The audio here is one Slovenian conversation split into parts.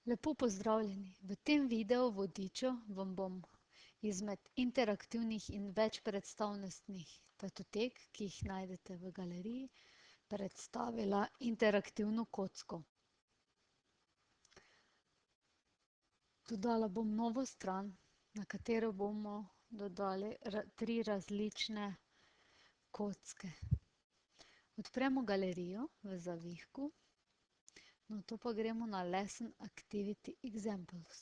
Lepo pozdravljeni! V tem videu vodiču vam bom izmed interaktivnih in večpredstavnostnih datotek, ki jih najdete v galeriji, predstavila interaktivno kocko. Dodala bom novo stran, na katero bomo dodali tri različne kocke. Odpremo galerijo v zavihku. Nato pa gremo na Lesson Activity Examples.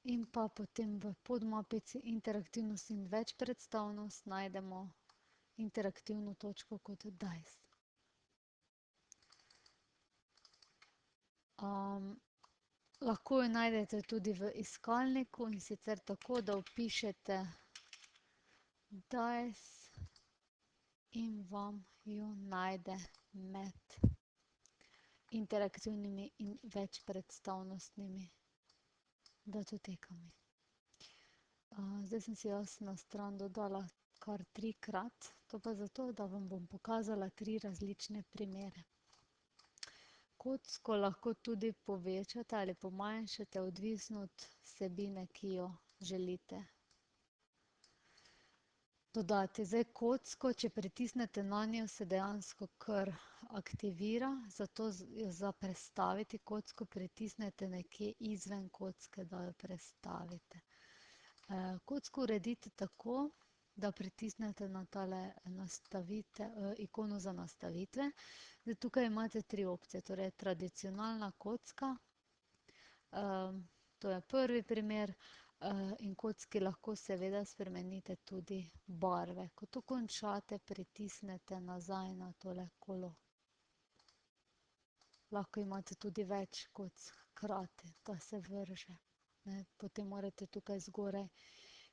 In pa potem v podmapici Interaktivnost in večpredstavnost najdemo interaktivno točko kot Dice. Lahko jo najdete tudi v iskalniku, in sicer tako, da vpišete Dice in vam jo najde med interaktivnimi in večpredstavnostnimi datotekami. Zdaj sem si jaz na stran dodala kar 3-krat, to pa zato, da vam bom pokazala 3 različne primere. Kocko lahko tudi povečate ali pomanjšate, odvisno od vsebine, ki jo želite dodati. Zdaj kocko, če pritisnete nanjo, se dejansko kar aktivira, zato za prestaviti kocko pritisnete nekje izven kocke, da jo prestavite. Kocko uredite tako, da pritisnete na tale ikono za nastavitve. Zdaj tukaj imate 3 opcije, torej tradicionalna kocka, to je prvi primer, in kocki lahko seveda spremenite tudi barve. Ko to končate, pritisnete nazaj na tole kolo. Lahko imate tudi več kock hkrati, da se vrže. Potem morate tukaj zgoraj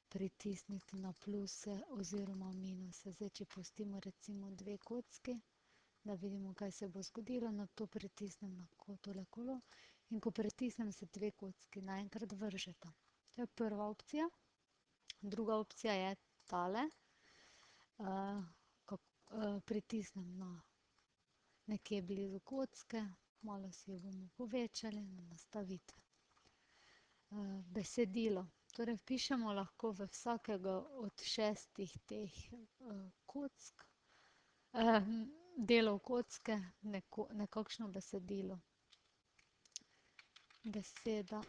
pritisniti na pluse oziroma minuse. Zdaj, če pustimo recimo 2 kocki, da vidimo, kaj se bo zgodilo, nato pritisnem na tole kolo in ko pritisnem, se 2 kocki naenkrat vržeta. To je prva opcija. Druga opcija je tale. Pritisnem na nekje blizu kocke, malo si jo bomo povečali na nastavitve. Besedilo. Torej vpišemo lahko v vsakega od 6 teh kock, delov kocke, nekakšno besedilo. Beseda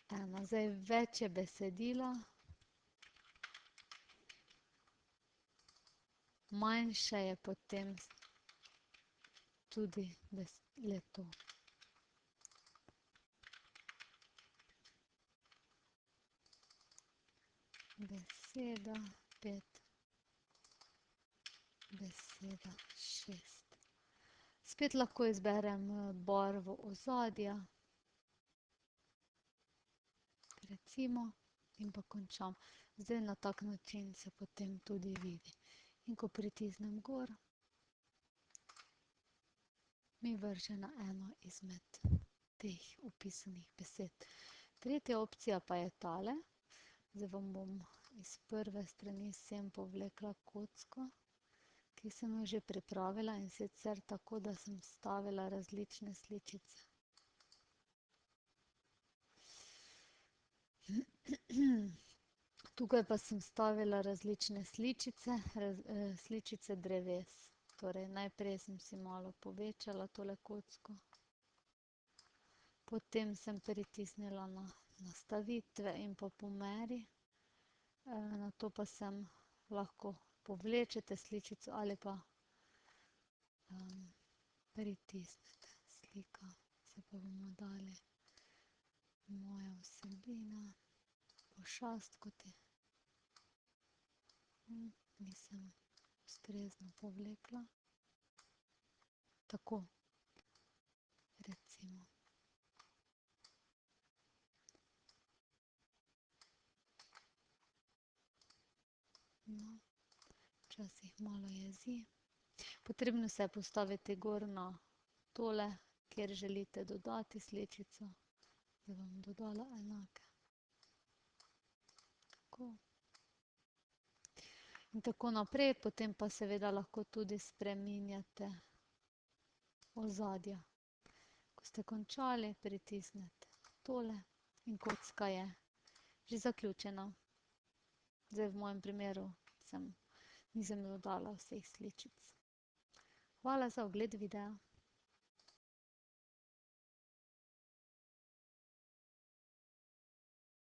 1. Zdaj več je besedila, manjše je potem tudi le-to. Beseda 5, beseda 6. Spet lahko izberem barvo ozadja, recimo, in pa končam. Zdaj na tak način se potem tudi vidi. In ko pritisnem gor, mi vrže na eno izmed teh vpisanih besed. Tretja opcija pa je tale. Zdaj vam bom iz prve strani sem povlekla kocko, ki sem jo že pripravila, in sicer tako, da sem vstavila različne sličice. Tukaj pa sem vstavila različne sličice, sličice dreves. Torej, najprej sem si malo povečala tole kocko, potem sem pritisnila na nastavitve in pa pomeri, nato pa sem lahko povlečete sličico ali pa pritisnete. Slika, se pa bomo dali moja vsebina, pošast, kot je. Nisem ustrezno povlekla. Tako, recimo. No, včasih malo jezi. Potrebno se je postaviti gor na tole, kjer želite dodati sličico. Zdaj bom dodala enake. Tako. In tako naprej, potem pa seveda lahko tudi spreminjate ozadja. Ko ste končali, pritisnete tole in kocka je že zaključena. Zdaj v mojem primeru nisem dodala vseh sličic. Hvala za ogled videa.